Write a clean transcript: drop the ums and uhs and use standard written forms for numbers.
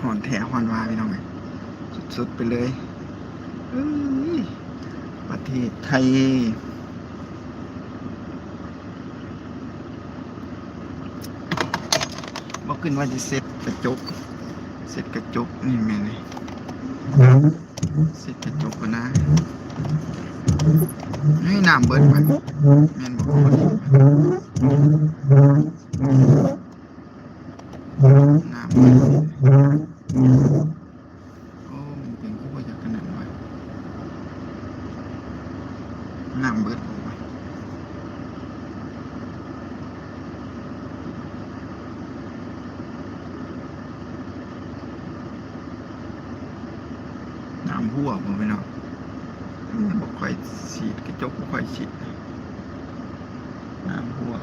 หอนแถหอนวาพี่น้องสุดๆไปเลยเอ้ยประเทศไทยบอกขึ้นว่าจะเสร็จกระจกนี่แม่นี่เสร็จกระจกกันนะให้น้ำเบิดไปแม่นบอกว่าน้ำเบิดโอ้เป็นผู้ว่าอยากขนาดนั้นน้ำเบิดออกไปน้ำหัวผมไปเนาะบอกค่อยฉีดกระจกบอกค่อยฉีดน้ำหัว